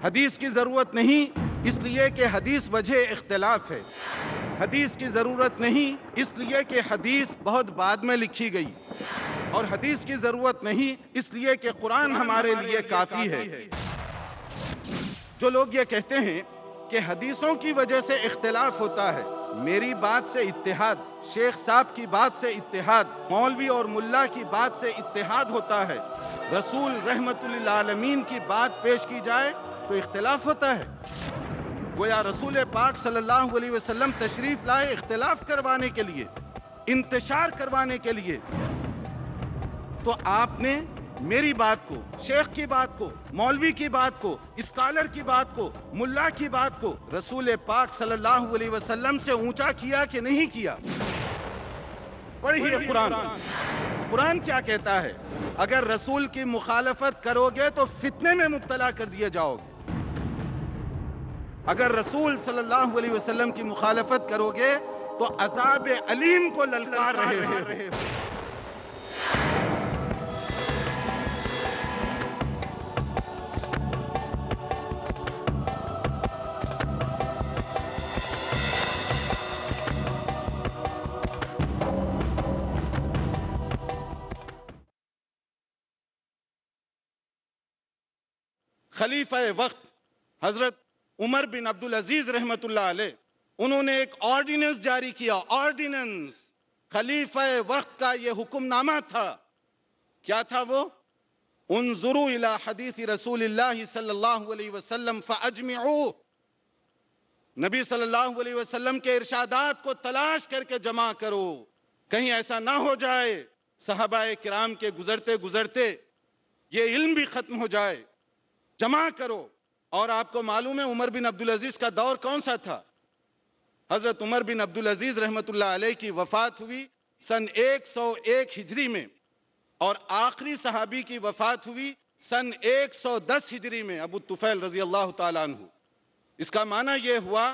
حدیث کی ضرورت نہیں اس لیے کہ حدیث وجہ اختلاف ہے، حدیث کی ضرورت نہیں اس لیے کہ حدیث بہت بعد میں لکھی گئی، اور حدیث کی ضرورت نہیں اس لیے کہ قرآن ہمارے لیے کافی ہے۔ جو لوگ یہ کہتے ہیں کہ حدیثوں کی وجہ سے اختلاف ہوتا ہے، میری بات سے اتحاد، شیخ صاحب کی بات سے اتحاد، مولوی اور ملا کی بات سے اتحاد ہوتا ہے، رسول رحمت للعالمین کی بات پیش کی جائے تو اختلاف ہوتا ہے۔ گویا رسول پاک صلی اللہ علیہ وسلم تشریف لائے اختلاف کروانے کے لیے، انتشار کروانے کے لیے، تو آپ نے میری بات کو، شیخ کی بات کو، مولوی کی بات کو، اسکالر کی بات کو، ملا کی بات کو رسول پاک صلی اللہ علیہ وسلم سے اونچا کیا کہ نہیں کیا؟ پڑھیے قرآن، قرآن کیا کہتا ہے؟ اگر رسول کی مخالفت کرو گے تو فتنے میں مبتلا کر دیے جاؤ گے۔ اگر رسول صلی اللہ علیہ وسلم کی مخالفت کرو گے تو عذاب علیم کو للکار رہے ہو۔ خلیفہ وقت حضرت عمر بن عبدالعزیز رحمت اللہ علیہ، انہوں نے ایک آرڈیننس جاری کیا، آرڈیننس، خلیفہ وقت کا یہ حکم نامہ تھا۔ کیا تھا وہ؟ انظروا الی حدیث رسول اللہ صلی اللہ علیہ وسلم فاجمعوا، نبی صلی اللہ علیہ وسلم کے ارشادات کو تلاش کر کے جمع کرو، کہیں ایسا نہ ہو جائے صحابہ کرام کے گزرتے گزرتے یہ علم بھی ختم ہو جائے، جمع کرو۔ اور آپ کو معلوم ہے عمر بن عبدالعزیز کا دور کون سا تھا؟ حضرت عمر بن عبدالعزیز رحمت اللہ علیہ کی وفات ہوئی سن 101 ہجری میں، اور آخری صحابی کی وفات ہوئی سن 110 ہجری میں، ابو طفیل رضی اللہ تعالیٰ عنہ۔ اس کا معنی یہ ہوا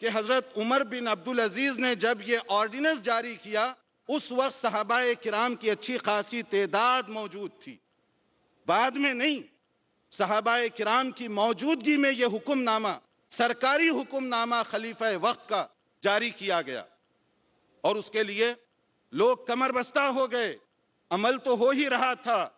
کہ حضرت عمر بن عبدالعزیز نے جب یہ آرڈیننس جاری کیا اس وقت صحابہ کرام کی اچھی خاصی تعداد موجود تھی، بعد میں نہیں، صحابہ کرام کی موجودگی میں یہ حکم نامہ، سرکاری حکم نامہ خلیفہ وقت کا جاری کیا گیا، اور اس کے لیے لوگ کمر بستہ ہو گئے۔ عمل تو ہو ہی رہا تھا،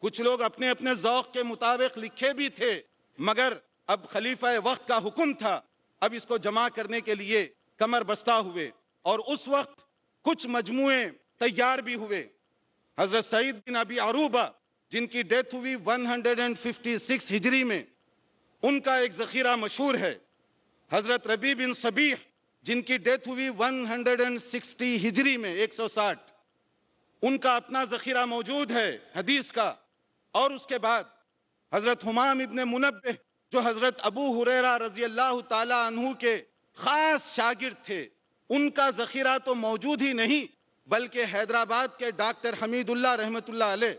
کچھ لوگ اپنے اپنے ذوق کے مطابق لکھے بھی تھے، مگر اب خلیفہ وقت کا حکم تھا، اب اس کو جمع کرنے کے لیے کمر بستہ ہوئے، اور اس وقت کچھ مجموعے تیار بھی ہوئے۔ حضرت سعید بن ابی عروبہ جن کی ڈیتھ ہوئی 156 ہجری میں، ان کا ایک ذخیرہ مشہور ہے۔ حضرت ربیع بن صبیح جن کی ڈیتھ ہوئی 160 ہجری میں، 160، ان کا اپنا ذخیرہ موجود ہے حدیث کا۔ اور اس کے بعد حضرت حمام ابن منبہ جو حضرت ابو ہریرہ رضی اللہ تعالیٰ عنہ کے خاص شاگرد تھے، ان کا ذخیرہ تو موجود ہی نہیں، بلکہ حیدرآباد کے ڈاکٹر حمید اللہ رحمت اللہ علیہ،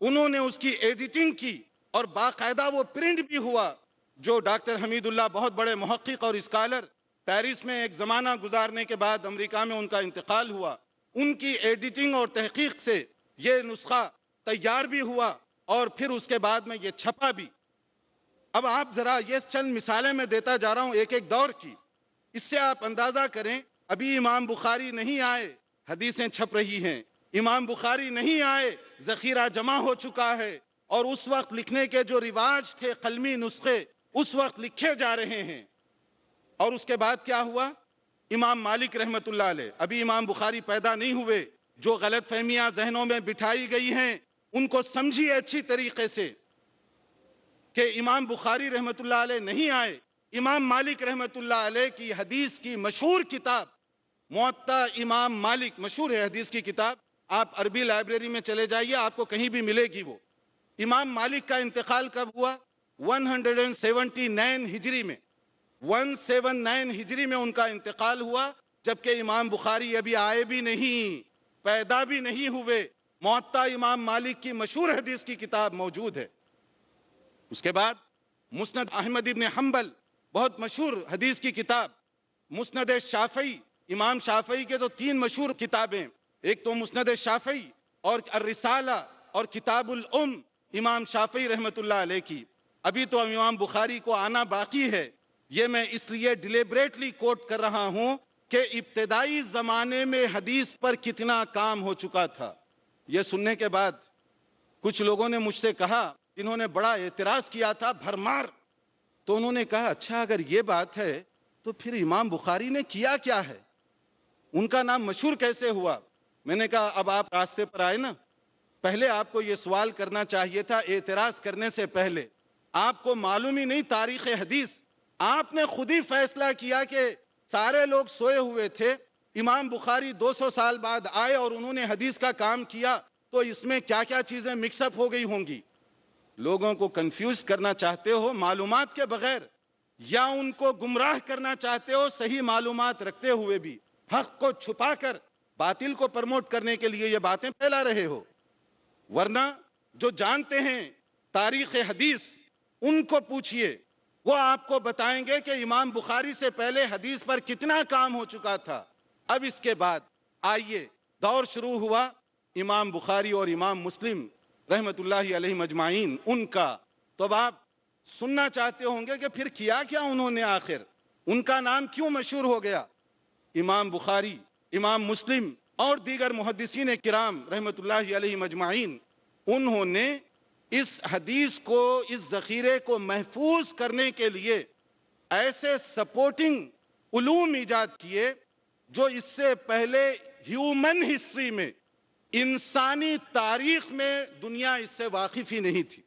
انہوں نے اس کی ایڈیٹنگ کی اور باقاعدہ وہ پرنٹ بھی ہوا۔ جو ڈاکٹر حمید اللہ بہت بڑے محقق اور اسکالر، پیرس میں ایک زمانہ گزارنے کے بعد امریکہ میں ان کا انتقال ہوا، ان کی ایڈیٹنگ اور تحقیق سے یہ نسخہ تیار بھی ہوا اور پھر اس کے بعد میں یہ چھپا بھی۔ اب آپ ذرا یہ چند مثالیں میں دیتا جا رہا ہوں ایک ایک دور کی، اس سے آپ اندازہ کریں ابھی امام بخاری نہیں آئے، حدیثیں چھپ رہی ہیں، امام بخاری نہیں آئے، ذخیرہ جمع ہو چکا ہے، اور اس وقت لکھنے کے جو رواج تھے قلمی نسخے اس وقت لکھے جا رہے ہیں۔ اور اس کے بعد کیا ہوا؟ امام مالک رحمت اللہ علیہ، ابھی امام بخاری پیدا نہیں ہوئے، جو غلط فہمیاں ذہنوں میں بٹھائی گئی ہیں ان کو سمجھیے اچھی طریقے سے کہ امام بخاری رحمت اللہ علیہ نہیں آئے، امام مالک رحمت اللہ علیہ کی حدیث کی مشہور کتاب موطا امام مالک، مشہور ہے حدیث کی کتاب، آپ عربی لائبریری میں چلے جائیے آپ کو کہیں بھی ملے گی وہ۔ امام مالک کا انتقال کب ہوا؟ 179 ہجری میں، 179 ہجری میں ان کا انتقال ہوا، جبکہ امام بخاری ابھی آئے بھی نہیں، پیدا بھی نہیں ہوئے۔ موطا امام مالک کی مشہور حدیث کی کتاب موجود ہے۔ اس کے بعد مسند احمد ابن حنبل، بہت مشہور حدیث کی کتاب، مسند شافعی، امام شافعی کے تو 3 مشہور کتابیں، ایک تو مسند شافعی اور الرسالہ اور کتاب الام امام شافعی رحمت اللہ علیہ کی۔ ابھی تو امام بخاری کو آنا باقی ہے. یہ میں اس لیے ڈیلیبریٹلی کوٹ کر رہا ہوں کہ ابتدائی زمانے میں حدیث پر کتنا کام ہو چکا تھا. یہ سننے کے بعد کچھ لوگوں نے مجھ سے کہا، انہوں نے بڑا اعتراض کیا تھا بھرمار. تو انہوں نے کہا اچھا اگر یہ بات ہے تو پھر امام بخاری نے کیا کیا ہے، ان کا نام مشہور کیسے ہوا؟ میں نے کہا اب آپ راستے پر آئے نا، پہلے آپ کو یہ سوال کرنا چاہیے تھا اعتراض کرنے سے پہلے. آپ کو معلوم ہی نہیں تاریخ حدیث. آپ نے خود ہی فیصلہ کیا کہ سارے لوگ سوئے ہوئے تھے، امام بخاری 200 سال بعد آئے اور انہوں نے حدیث کا کام کیا، تو اس میں کیا کیا چیزیں مکس اپ ہو گئی ہوں گی. لوگوں کو کنفیوز کرنا چاہتے ہو معلومات کے بغیر، یا ان کو گمراہ کرنا چاہتے ہو صحیح معلومات رکھتے ہوئے بھی حق کو چھپا کر باطل کو پرموٹ کرنے کے لیے یہ باتیں پھیلا رہے ہو. ورنہ جو جانتے ہیں تاریخ حدیث ان کو پوچھئے، وہ آپ کو بتائیں گے کہ امام بخاری سے پہلے حدیث پر کتنا کام ہو چکا تھا. اب اس کے بعد آئیے دور شروع ہوا امام بخاری اور امام مسلم رحمت اللہ علیہ مجمعین ان کا. تو اب آپ سننا چاہتے ہوں گے کہ پھر کیا کیا انہوں نے، آخر ان کا نام کیوں مشہور ہو گیا. امام بخاری، امام مسلم اور دیگر محدثین کرام رحمت اللہ علیہ مجمعین، انہوں نے اس حدیث کو، اس ذخیرے کو محفوظ کرنے کے لیے ایسے سپورٹنگ علوم ایجاد کیے جو اس سے پہلے ہیومن ہسٹری میں، انسانی تاریخ میں دنیا اس سے واقف ہی نہیں تھی.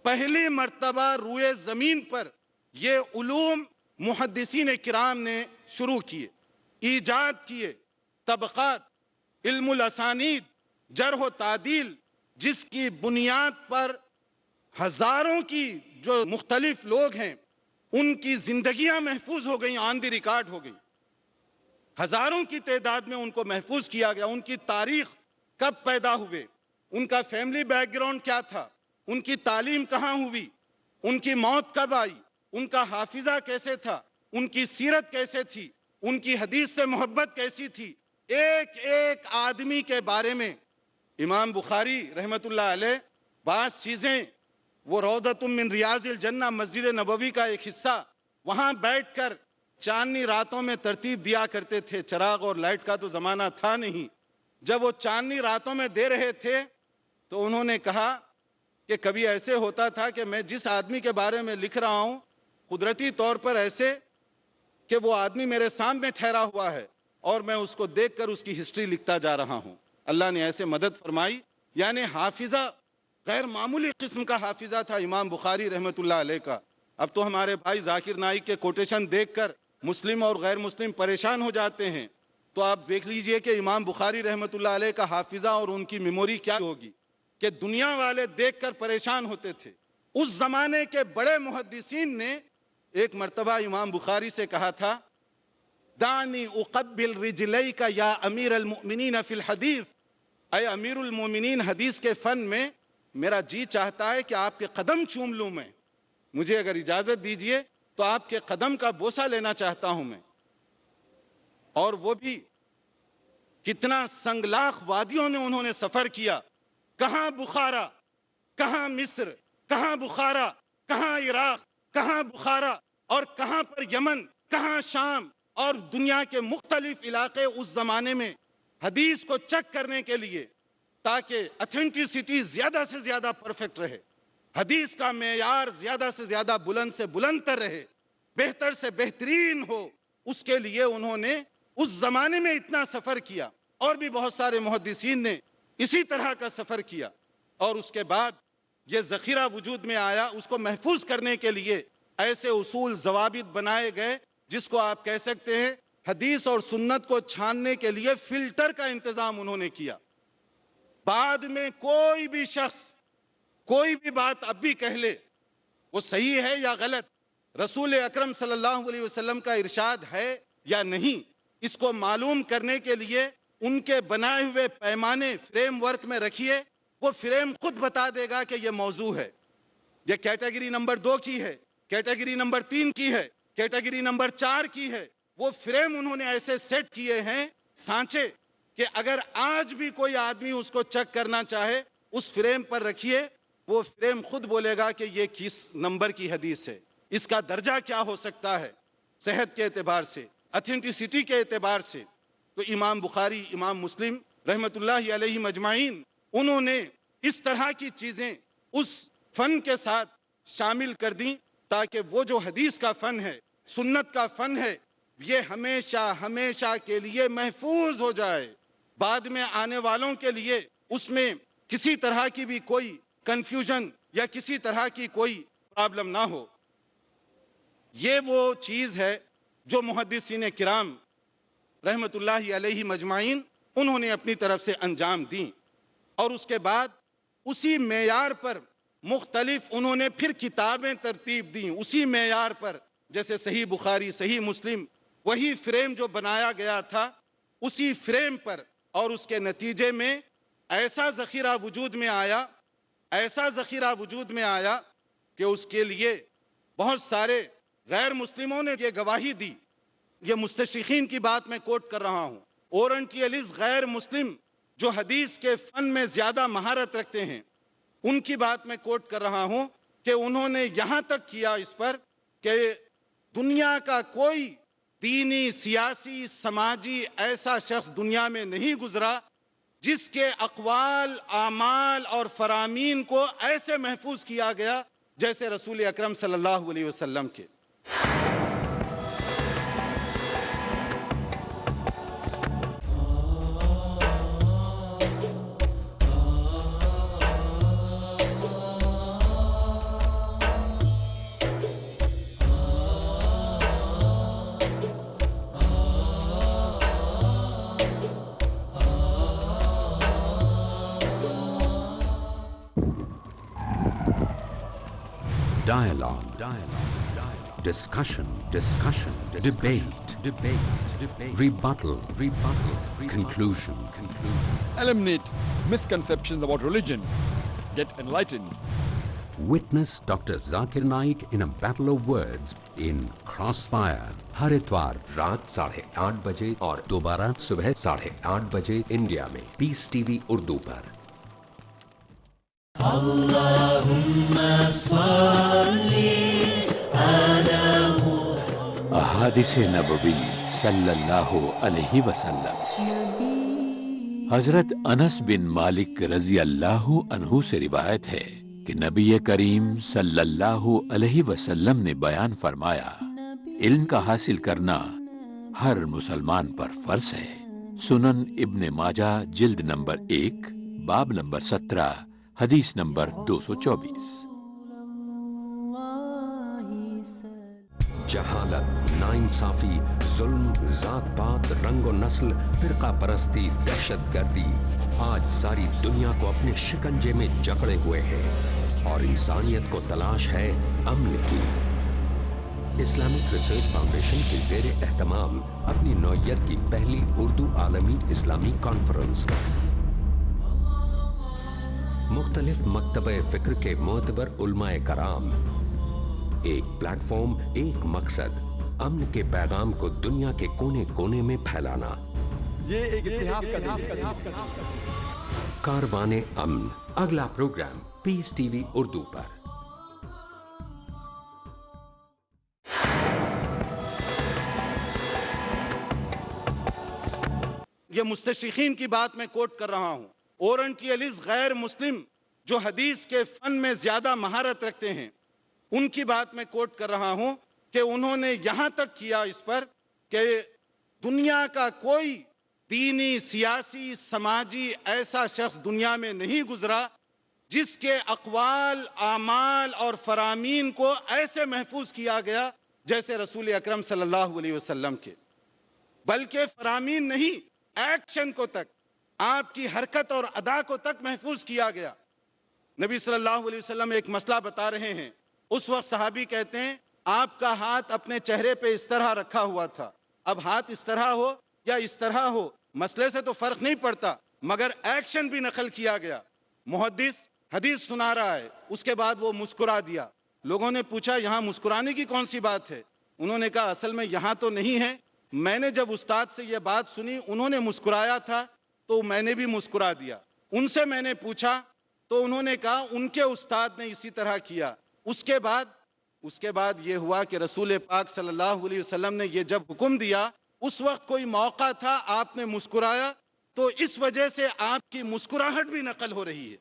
پہلی مرتبہ روئے زمین پر یہ علوم محدثین کرام نے شروع کیے، ایجاد کیے. طبقات، علم الاسانید، جرح و تعدیل، جس کی بنیاد پر ہزاروں کی جو مختلف لوگ ہیں ان کی زندگیاں محفوظ ہو گئیں، آن دی ریکارڈ ہو گئی. ہزاروں کی تعداد میں ان کو محفوظ کیا گیا. ان کی تاریخ، کب پیدا ہوئے، ان کا فیملی بیک گراؤنڈ کیا تھا، ان کی تعلیم کہاں ہوئی، ان کی موت کب آئی، ان کا حافظہ کیسے تھا، ان کی سیرت کیسے تھی، ان کی حدیث سے محبت کیسی تھی، ایک ایک آدمی کے بارے میں امام بخاری رحمت اللہ علیہ بعض چیزیں، وہ روضۃ من ریاض الجنہ مسجد نبوی کا ایک حصہ، وہاں بیٹھ کر چاندنی راتوں میں ترتیب دیا کرتے تھے. چراغ اور لائٹ کا تو زمانہ تھا نہیں. جب وہ چاندنی راتوں میں دے رہے تھے تو انہوں نے کہا کہ کبھی ایسے ہوتا تھا کہ میں جس آدمی کے بارے میں لکھ رہا ہوں قدرتی طور پر ایسے کہ وہ آدمی میرے سامنے ٹھہرا ہوا ہے اور میں اس کو دیکھ کر اس کی ہسٹری لکھتا جا رہا ہوں. اللہ نے ایسے مدد فرمائی. یعنی حافظہ غیر معمولی قسم کا حافظہ تھا امام بخاری رحمت اللہ علیہ کا. اب تو ہمارے بھائی ذاکر نائک کے کوٹیشن دیکھ کر مسلم اور غیر مسلم پریشان ہو جاتے ہیں. تو آپ دیکھ لیجئے کہ امام بخاری رحمت اللہ علیہ کا حافظہ اور ان کی میموری کیا ہوگی کہ دنیا والے دیکھ کر پریشان ہوتے تھے. اس زمانے کے بڑے محدثین نے ایک مرتبہ امام بخاری سے کہا تھا دانی اقبل رجلیک یا امیر المؤمنین فی الحدیث، اے امیر المؤمنین حدیث کے فن میں میرا جی چاہتا ہے کہ آپ کے قدم چوم لوں میں، مجھے اگر اجازت دیجئے تو آپ کے قدم کا بوسہ لینا چاہتا ہوں میں. اور وہ بھی کتنا سنگلاخ وادیوں میں انہوں نے سفر کیا. کہاں بخارا، کہاں مصر، کہاں بخارا، کہاں عراق، کہاں بخارا، اور کہاں پر یمن، کہاں شام، اور دنیا کے مختلف علاقے اس زمانے میں حدیث کو چیک کرنے کے لیے تاکہ اتھینٹیسٹی زیادہ سے زیادہ پرفیکٹ رہے، حدیث کا معیار زیادہ سے زیادہ بلند سے بلند تر رہے، بہتر سے بہترین ہو. اس کے لیے انہوں نے اس زمانے میں اتنا سفر کیا. اور بھی بہت سارے محدثین نے اسی طرح کا سفر کیا. اور اس کے بعد یہ ذخیرہ وجود میں آیا. اس کو محفوظ کرنے کے لیے ایسے اصول ضوابط بنائے گئے جس کو آپ کہہ سکتے ہیں حدیث اور سنت کو چھاننے کے لیے فلٹر کا انتظام انہوں نے کیا. بعد میں کوئی بھی شخص کوئی بھی بات اب بھی کہہ لے، وہ صحیح ہے یا غلط، رسول اکرم صلی اللہ علیہ وسلم کا ارشاد ہے یا نہیں، اس کو معلوم کرنے کے لیے ان کے بنائے ہوئے پیمانے فریم ورک میں رکھیے. وہ فریم خود بتا دے گا کہ یہ موضوع ہے، یہ کیٹیگری نمبر 2 کی ہے، کیٹیگری نمبر 3 کی ہے، کیٹیگری نمبر 4 کی ہے. وہ فریم انہوں نے ایسے سیٹ کیے ہیں سانچے کہ اگر آج بھی کوئی آدمی اس کو چیک کرنا چاہے اس فریم پر رکھیے، وہ فریم خود بولے گا کہ یہ کس نمبر کی حدیث ہے، اس کا درجہ کیا ہو سکتا ہے صحت کے اعتبار سے، اتھینٹسٹی کے اعتبار سے۔ تو امام بخاری، امام مسلم رحمۃ اللہ علیہ مجمعین، انہوں نے اس طرح کی چیزیں اس فن کے ساتھ شامل کر دیں تاکہ وہ جو حدیث کا فن ہے، سنت کا فن ہے، یہ ہمیشہ ہمیشہ کے لیے محفوظ ہو جائے، بعد میں آنے والوں کے لیے اس میں کسی طرح کی بھی کوئی کنفیوژن یا کسی طرح کی کوئی پرابلم نہ ہو۔ یہ وہ چیز ہے جو محدثین کرام رحمۃ اللہ علیہ مجمعین انہوں نے اپنی طرف سے انجام دیں، اور اس کے بعد اسی معیار پر مختلف انہوں نے پھر کتابیں ترتیب دیں، اسی معیار پر، جیسے صحیح بخاری، صحیح مسلم، وہی فریم جو بنایا گیا تھا اسی فریم پر، اور اس کے نتیجے میں ایسا ذخیرہ وجود میں آیا، ایسا ذخیرہ وجود میں آیا کہ اس کے لیے بہت سارے غیر مسلموں نے یہ گواہی دی۔ یہ مستشرقین کی بات میں کوٹ کر رہا ہوں، اورنٹیلز غیر مسلم جو حدیث کے فن میں زیادہ مہارت رکھتے ہیں، ان کی بات میں کوٹ کر رہا ہوں کہ انہوں نے یہاں تک کیا اس پر کہ دنیا کا کوئی دینی، سیاسی، سماجی ایسا شخص دنیا میں نہیں گزرا جس کے اقوال، اعمال اور فرامین کو ایسے محفوظ کیا گیا جیسے رسول اکرم صلی اللہ علیہ وسلم کے۔ Dialogue. Discussion. Debate. Rebuttal. Conclusion. Eliminate misconceptions about religion. Get enlightened. Witness Dr. Zakir Naik in a battle of words in Crossfire. ہر اتوار رات 8:30 بجے اور دوبارہ صبح 8:30 بجے انڈیا میں پیس ٹی وی اردو پر۔ احادیث نبوی صلی اللہ علیہ وسلم۔ حضرت انس بن مالک رضی اللہ عنہ سے روایت ہے کہ نبی کریم صلی اللہ علیہ وسلم نے بیان فرمایا، علم کا حاصل کرنا ہر مسلمان پر فرض ہے۔ سنن ابن ماجہ جلد نمبر 1 باب نمبر 17 حدیث نمبر 224۔ جہالت، ناانصافی، ظلم، ذات پات، رنگ و نسل، فرقہ پرستی، دہشت گردی آج ساری دنیا کو اپنے شکنجے میں جکڑے ہوئے ہیں، اور انسانیت کو تلاش ہے امن کی۔ اسلامک ریسرچ فاؤنڈیشن کے زیر اہتمام اپنی نوعیت کی پہلی اردو عالمی اسلامی کانفرنس، مختلف مکتبہ فکر کے معتبر علماء کرام، ایک پلیٹ فارم، ایک مقصد، امن کے پیغام کو دنیا کے کونے کونے میں پھیلانا۔ یہ ایک اتہاس کا دن ہے۔ کاروان امن، اگلا پروگرام پیس ٹی وی اردو پر۔ یہ مستشرقین کی بات میں کوٹ کر رہا ہوں، اورنٹیلز غیر مسلم جو حدیث کے فن میں زیادہ مہارت رکھتے ہیں، ان کی بات میں کوٹ کر رہا ہوں کہ انہوں نے یہاں تک کیا اس پر کہ دنیا کا کوئی دینی، سیاسی، سماجی ایسا شخص دنیا میں نہیں گزرا جس کے اقوال، اعمال اور فرامین کو ایسے محفوظ کیا گیا جیسے رسول اکرم صلی اللہ علیہ وسلم کے، بلکہ فرامین نہیں، ایکشن کو تک، آپ کی حرکت اور ادا کو تک محفوظ کیا گیا۔ نبی صلی اللہ علیہ وسلم ایک مسئلہ بتا رہے ہیں، اس وقت صحابی کہتے ہیں آپ کا ہاتھ اپنے چہرے پہ اس طرح رکھا ہوا تھا، اب ہاتھ اس طرح ہو یا اس طرح ہو مسئلے سے تو فرق نہیں پڑتا، مگر ایکشن بھی نقل کیا گیا۔ محدث حدیث سنا رہا ہے، اس کے بعد وہ مسکرا دیا۔ لوگوں نے پوچھا یہاں مسکرانے کی کون سی بات ہے؟ انہوں نے کہا اصل میں یہاں تو نہیں ہے، میں نے جب استاد سے یہ بات سنی، انہوں نے مسکرایا تھا تو میں نے بھی مسکرا دیا۔ ان سے میں نے پوچھا تو انہوں نے کہا ان کے استاد نے اسی طرح کیا۔ اس کے بعد یہ ہوا کہ رسول پاک صلی اللہ علیہ وسلم نے یہ جب حکم دیا، اس وقت کوئی موقع تھا آپ نے مسکرایا، تو اس وجہ سے آپ کی مسکراہٹ بھی نقل ہو رہی ہے،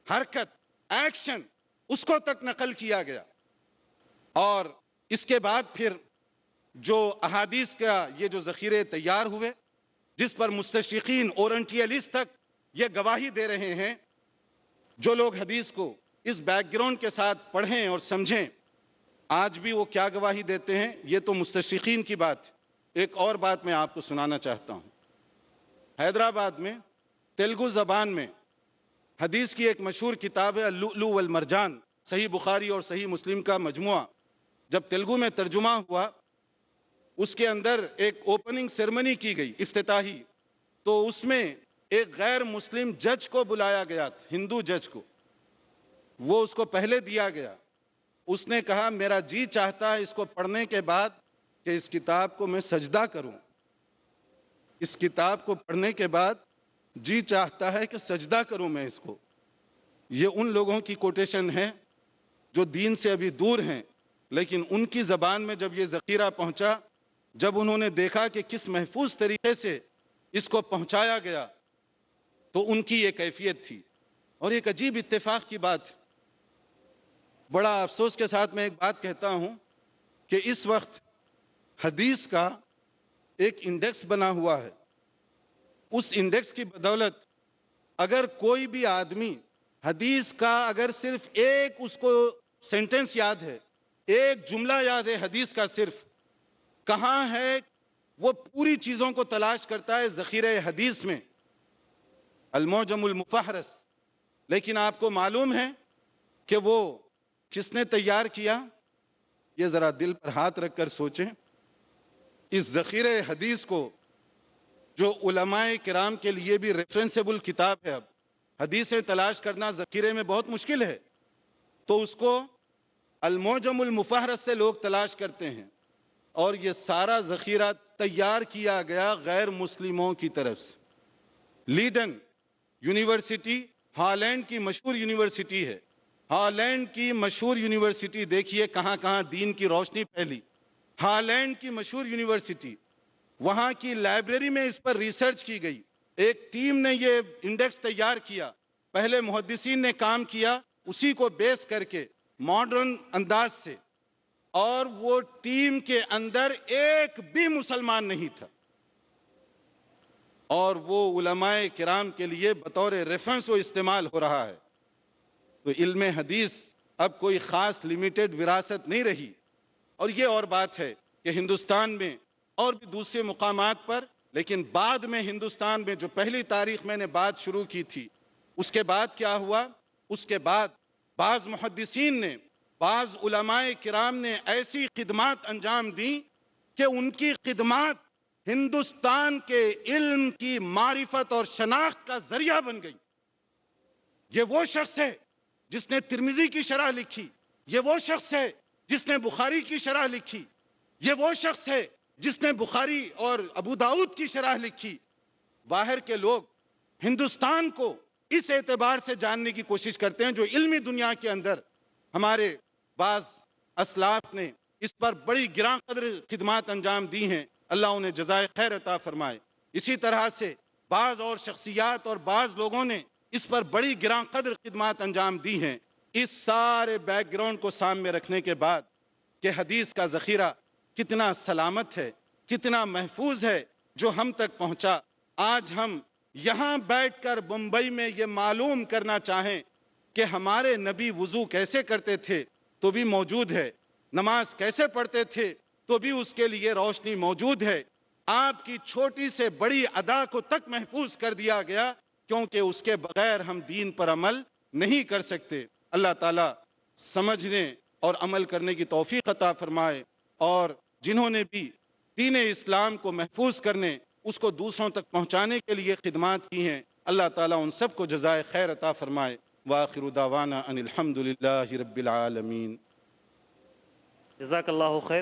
حرکت، ایکشن، اس کو تک نقل کیا گیا۔ اور اس کے بعد پھر جو احادیث کا یہ جو ذخیرے تیار ہوئے، جس پر مستشرقین اورنٹیلسٹ تک یہ گواہی دے رہے ہیں، جو لوگ حدیث کو اس بیک گراؤنڈ کے ساتھ پڑھیں اور سمجھیں، آج بھی وہ کیا گواہی دیتے ہیں، یہ تو مستشرقین کی بات ہے۔ ایک اور بات میں آپ کو سنانا چاہتا ہوں۔ حیدرآباد میں تیلگو زبان میں حدیث کی ایک مشہور کتاب ہے اللؤلؤ والمرجان، صحیح بخاری اور صحیح مسلم کا مجموعہ، جب تیلگو میں ترجمہ ہوا، اس کے اندر ایک اوپننگ سیرمنی کی گئی، افتتاحی، تو اس میں ایک غیر مسلم جج کو بلایا گیا تھا، ہندو جج کو، وہ اس کو پہلے دیا گیا۔ اس نے کہا میرا جی چاہتا ہے اس کو پڑھنے کے بعد کہ اس کتاب کو میں سجدہ کروں، اس کتاب کو پڑھنے کے بعد جی چاہتا ہے کہ سجدہ کروں میں اس کو۔ یہ ان لوگوں کی کوٹیشن ہے جو دین سے ابھی دور ہیں، لیکن ان کی زبان میں جب یہ ذخیرہ پہنچا، جب انہوں نے دیکھا کہ کس محفوظ طریقے سے اس کو پہنچایا گیا، تو ان کی یہ کیفیت تھی۔ اور ایک عجیب اتفاق کی بات، بڑا افسوس کے ساتھ میں ایک بات کہتا ہوں کہ اس وقت حدیث کا ایک انڈیکس بنا ہوا ہے، اس انڈیکس کی بدولت اگر کوئی بھی آدمی حدیث کا اگر صرف ایک اس کو سینٹنس یاد ہے، ایک جملہ یاد ہے حدیث کا، صرف کہاں ہے، وہ پوری چیزوں کو تلاش کرتا ہے ذخیرہ حدیث میں، المعجم المفہرس۔ لیکن آپ کو معلوم ہے کہ وہ کس نے تیار کیا؟ یہ ذرا دل پر ہاتھ رکھ کر سوچیں۔ اس ذخیرہ حدیث کو جو علماء کرام کے لیے بھی ریفرنسیبل کتاب ہے، اب حدیثیں تلاش کرنا ذخیرے میں بہت مشکل ہے، تو اس کو المعجم المفہرس سے لوگ تلاش کرتے ہیں، اور یہ سارا ذخیرہ تیار کیا گیا غیر مسلموں کی طرف سے۔ لیڈن یونیورسٹی ہالینڈ کی مشہور یونیورسٹی ہے، ہالینڈ کی مشہور یونیورسٹی، دیکھیے کہاں کہاں دین کی روشنی پھیلی۔ ہالینڈ کی مشہور یونیورسٹی، وہاں کی لائبریری میں اس پر ریسرچ کی گئی، ایک ٹیم نے یہ انڈیکس تیار کیا، پہلے محدثین نے کام کیا اسی کو بیس کر کے ماڈرن انداز سے، اور وہ ٹیم کے اندر ایک بھی مسلمان نہیں تھا، اور وہ علماء کرام کے لیے بطور ریفرنس وہ استعمال ہو رہا ہے۔ تو علم حدیث اب کوئی خاص لیمیٹڈ وراثت نہیں رہی۔ اور یہ اور بات ہے کہ ہندوستان میں اور بھی دوسرے مقامات پر، لیکن بعد میں ہندوستان میں جو پہلی تاریخ میں نے بات شروع کی تھی، اس کے بعد کیا ہوا؟ اس کے بعد بعض محدثین نے، بعض علماء کرام نے ایسی خدمات انجام دیں کہ ان کی خدمات ہندوستان کے علم کی معرفت اور شناخت کا ذریعہ بن گئی۔ یہ وہ شخص ہے جس نے ترمذی کی شرح لکھی، یہ وہ شخص ہے جس نے بخاری کی شرح لکھی، یہ وہ شخص ہے جس نے بخاری اور ابو داؤد کی شرح لکھی۔ باہر کے لوگ ہندوستان کو اس اعتبار سے جاننے کی کوشش کرتے ہیں، جو علمی دنیا کے اندر ہمارے بعض اسلاف نے اس پر بڑی گراں قدر خدمات انجام دی ہیں، اللہ انہیں جزائے خیر عطا فرمائے۔ اسی طرح سے بعض اور شخصیات اور بعض لوگوں نے اس پر بڑی گراں قدر خدمات انجام دی ہیں۔ اس سارے بیک گراؤنڈ کو سامنے رکھنے کے بعد کہ حدیث کا ذخیرہ کتنا سلامت ہے، کتنا محفوظ ہے، جو ہم تک پہنچا، آج ہم یہاں بیٹھ کر ممبئی میں یہ معلوم کرنا چاہیں کہ ہمارے نبی وضو کیسے کرتے تھے تو بھی موجود ہے، نماز کیسے پڑھتے تھے تو بھی اس کے لیے روشنی موجود ہے، آپ کی چھوٹی سے بڑی ادا کو تک محفوظ کر دیا گیا، کیونکہ اس کے بغیر ہم دین پر عمل نہیں کر سکتے۔ اللہ تعالیٰ سمجھنے اور عمل کرنے کی توفیق عطا فرمائے، اور جنہوں نے بھی دین اسلام کو محفوظ کرنے، اس کو دوسروں تک پہنچانے کے لیے خدمات کی ہیں، اللہ تعالیٰ ان سب کو جزائے خیر عطا فرمائے۔ وآخر دعوانا ان الحمد للہ رب العالمین۔ جزاک اللہ خیر۔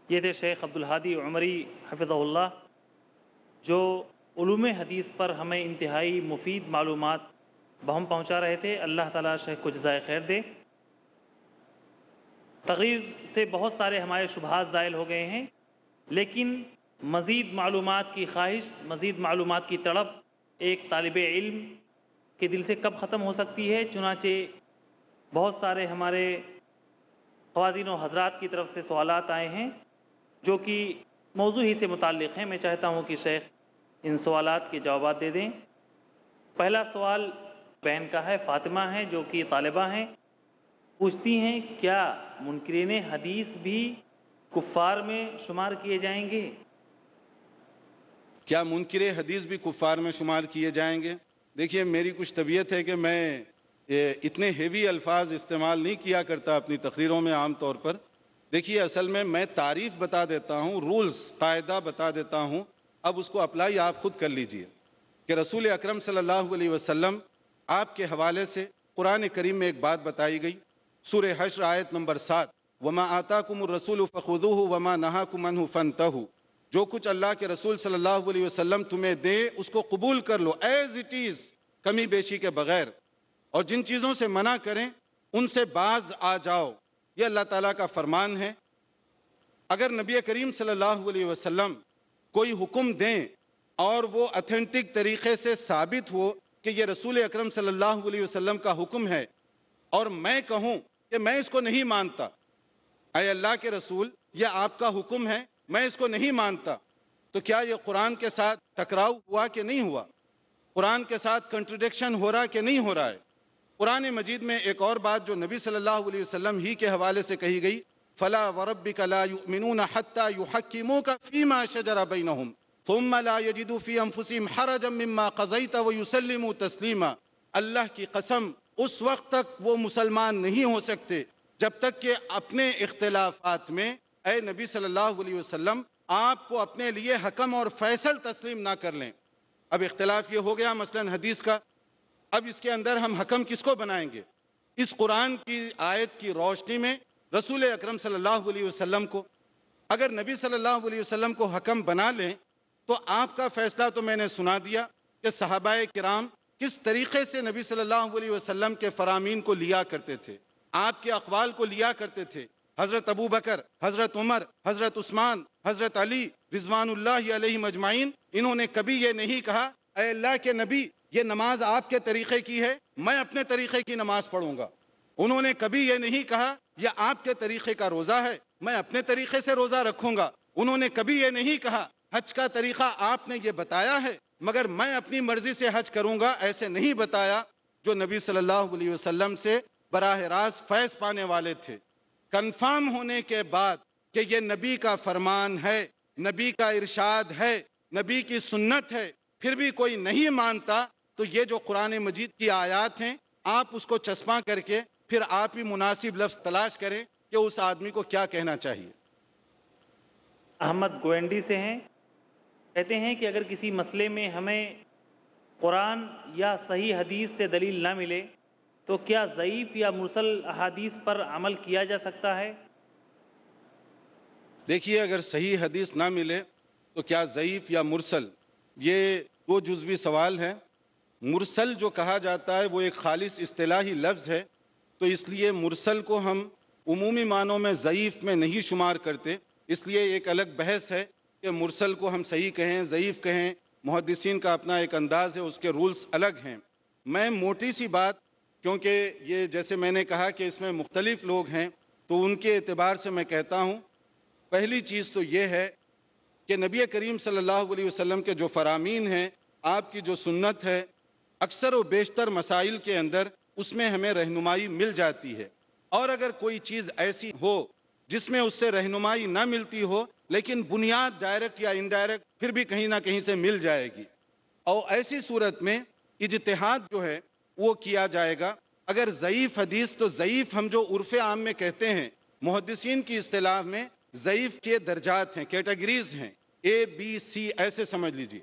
یہ تھے شیخ عبدالہادی عمری حفظہ اللہ، جو علوم حدیث پر ہمیں انتہائی مفید معلومات بہم پہنچا رہے تھے۔ اللہ تعالیٰ شیخ کو جزائے خیر دے۔ تقریر سے بہت سارے ہمارے شبہات زائل ہو گئے ہیں، لیکن مزید معلومات کی خواہش، مزید معلومات کی تڑپ ایک طالب علم کے دل سے کب ختم ہو سکتی ہے؟ چنانچہ بہت سارے ہمارے خواتین و حضرات کی طرف سے سوالات آئے ہیں جو کہ موضوع ہی سے متعلق ہیں۔ میں چاہتا ہوں کہ شیخ ان سوالات کے جوابات دے دیں۔ پہلا سوال بہن کا ہے، فاطمہ ہیں جو کہ طالبہ ہیں، پوچھتی ہیں کیا منکرین حدیث بھی کفار میں شمار کیے جائیں گے؟ کیا منکر حدیث بھی کفار میں شمار کیے جائیں گے؟ دیکھیے، میری کچھ طبیعت ہے کہ میں اتنے ہیوی الفاظ استعمال نہیں کیا کرتا اپنی تقریروں میں عام طور پر۔ دیکھیے، اصل میں تعریف بتا دیتا ہوں، رولز قاعدہ بتا دیتا ہوں، اب اس کو اپلائی آپ خود کر لیجئے کہ رسول اکرم صلی اللہ علیہ وسلم آپ کے حوالے سے قرآن کریم میں ایک بات بتائی گئی، سورہ حشر آیت نمبر 7، وَمَا آتَاكُمُ الرَّسُولُ فَخُذُوهُ وَمَا نَهَاكُمْ عَنْهُ فَانْتَهُوا، جو کچھ اللہ کے رسول صلی اللہ علیہ وسلم تمہیں دے اس کو قبول کر لو ایز اٹ از، کمی بیشی کے بغیر، اور جن چیزوں سے منع کریں ان سے باز آ جاؤ۔ یہ اللہ تعالیٰ کا فرمان ہے۔ اگر نبی کریم صلی اللہ علیہ وسلم کوئی حکم دیں اور وہ اتھینٹک طریقے سے ثابت ہو کہ یہ رسول اکرم صلی اللہ علیہ وسلم کا حکم ہے، اور میں کہوں کہ میں اس کو نہیں مانتا، اے اللہ کے رسول یہ آپ کا حکم ہے، میں اس کو نہیں مانتا، تو کیا یہ قرآن کے ساتھ ٹکراؤ ہوا کہ نہیں ہوا؟ قرآن کے ساتھ کنٹرڈکشن ہو رہا کہ نہیں ہو رہا ہے؟ قرآن مجید میں ایک اور بات جو نبی صلی اللہ علیہ وسلم ہی کے حوالے سے کہی گئی، فَلَا وَرَبِّكَ لَا يُؤْمِنُونَ حَتَّى يُحَكِّمُوكَ فِي مَا شَجَرَ بَيْنَهُمْ ثُمَّ لَا يَجِدُوا فِي أَنفُسِهِمْ حَرَجًا مِّمَّا قَضَيْتَ وَيُسَلِّمُوا تَسْلِيمًا۔ اللہ کی قسم، اس وقت تک وہ مسلمان نہیں ہو سکتے جب تک کہ اپنے اختلافات میں اے نبی صلی اللہ علیہ وسلم آپ کو اپنے لیے حکم اور فیصل تسلیم نہ کر لیں۔ اب اختلاف یہ ہو گیا مثلا حدیث کا، اب اس کے اندر ہم حکم کس کو بنائیں گے؟ اس قرآن کی آیت کی روشنی میں رسول اکرم صلی اللہ علیہ وسلم کو، اگر نبی صلی اللہ علیہ وسلم کو حکم بنا لیں تو آپ کا فیصلہ تو میں نے سنا دیا کہ صحابہ کرام کس طریقے سے نبی صلی اللہ علیہ وسلم کے فرامین کو لیا کرتے تھے، آپ کے اقوال کو لیا کرتے تھے۔ حضرت ابو بکر، حضرت عمر، حضرت عثمان، حضرت علی رضوان اللہ علیہم اجمعین، انہوں نے کبھی یہ نہیں کہا اے اللہ کے نبی یہ نماز آپ کے طریقے کی ہے، میں اپنے طریقے کی نماز پڑھوں گا۔ انہوں نے کبھی یہ نہیں کہا یہ آپ کے طریقے کا روزہ ہے، میں اپنے طریقے سے روزہ رکھوں گا۔ انہوں نے کبھی یہ نہیں کہا حج کا طریقہ آپ نے یہ بتایا ہے مگر میں اپنی مرضی سے حج کروں گا، ایسے نہیں بتایا۔ جو نبی صلی اللہ علیہ وسلم سے براہ راست فیض پانے والے تھے، کنفرم ہونے کے بعد کہ یہ نبی کا فرمان ہے، نبی کا ارشاد ہے، نبی کی سنت ہے، پھر بھی کوئی نہیں مانتا، تو یہ جو قرآن مجید کی آیات ہیں آپ اس کو چسپاں کر کے پھر آپ ہی مناسب لفظ تلاش کریں کہ اس آدمی کو کیا کہنا چاہیے۔ احمد گوینڈی سے ہیں، کہتے ہیں کہ اگر کسی مسئلے میں ہمیں قرآن یا صحیح حدیث سے دلیل نہ ملے تو کیا ضعیف یا مرسل احادیث پر عمل کیا جا سکتا ہے؟ دیکھیے، اگر صحیح حدیث نہ ملے تو کیا ضعیف یا مرسل، یہ دو جزوی سوال ہے۔ مرسل جو کہا جاتا ہے وہ ایک خالص اصطلاحی لفظ ہے، تو اس لیے مرسل کو ہم عمومی معنوں میں ضعیف میں نہیں شمار کرتے، اس لیے ایک الگ بحث ہے کہ مرسل کو ہم صحیح کہیں ضعیف کہیں، محدثین کا اپنا ایک انداز ہے، اس کے رولز الگ ہیں۔ میں موٹی سی بات، کیونکہ یہ جیسے میں نے کہا کہ اس میں مختلف لوگ ہیں تو ان کے اعتبار سے میں کہتا ہوں، پہلی چیز تو یہ ہے کہ نبی کریم صلی اللہ علیہ وسلم کے جو فرامین ہیں، آپ کی جو سنت ہے، اکثر و بیشتر مسائل کے اندر اس میں ہمیں رہنمائی مل جاتی ہے، اور اگر کوئی چیز ایسی ہو جس میں اس سے رہنمائی نہ ملتی ہو لیکن بنیاد ڈائریکٹ یا انڈائریکٹ پھر بھی کہیں نہ کہیں سے مل جائے گی، اور ایسی صورت میں اجتہاد جو ہے وہ کیا جائے گا۔ اگر ضعیف حدیث، تو ضعیف ہم جو عرف عام میں کہتے ہیں، محدثین کی اصطلاح میں ضعیف کے درجات ہیں، کیٹیگریز ہیں، اے بی سی ایسے سمجھ لیجئے۔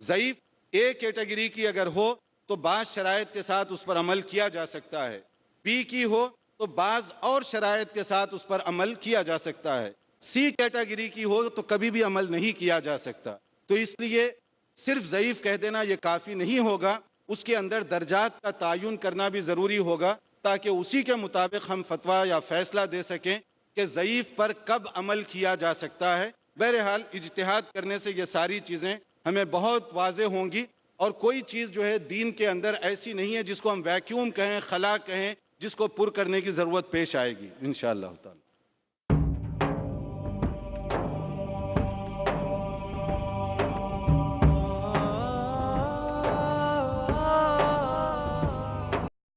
ضعیف اے کیٹیگری کی اگر ہو تو بعض شرائط کے ساتھ اس پر عمل کیا جا سکتا ہے، بی کی ہو تو بعض اور شرائط کے ساتھ اس پر عمل کیا جا سکتا ہے، سی کیٹیگری کی ہو تو کبھی بھی عمل نہیں کیا جا سکتا۔ تو اس لیے صرف ضعیف کہہ دینا یہ کافی نہیں ہوگا، اس کے اندر درجات کا تعین کرنا بھی ضروری ہوگا تاکہ اسی کے مطابق ہم فتویٰ یا فیصلہ دے سکیں کہ ضعیف پر کب عمل کیا جا سکتا ہے۔ بہرحال اجتہاد کرنے سے یہ ساری چیزیں ہمیں بہت واضح ہوں گی، اور کوئی چیز جو ہے دین کے اندر ایسی نہیں ہے جس کو ہم ویکیوم کہیں، خلا کہیں، جس کو پر کرنے کی ضرورت پیش آئے گی انشاءاللہ تعالی۔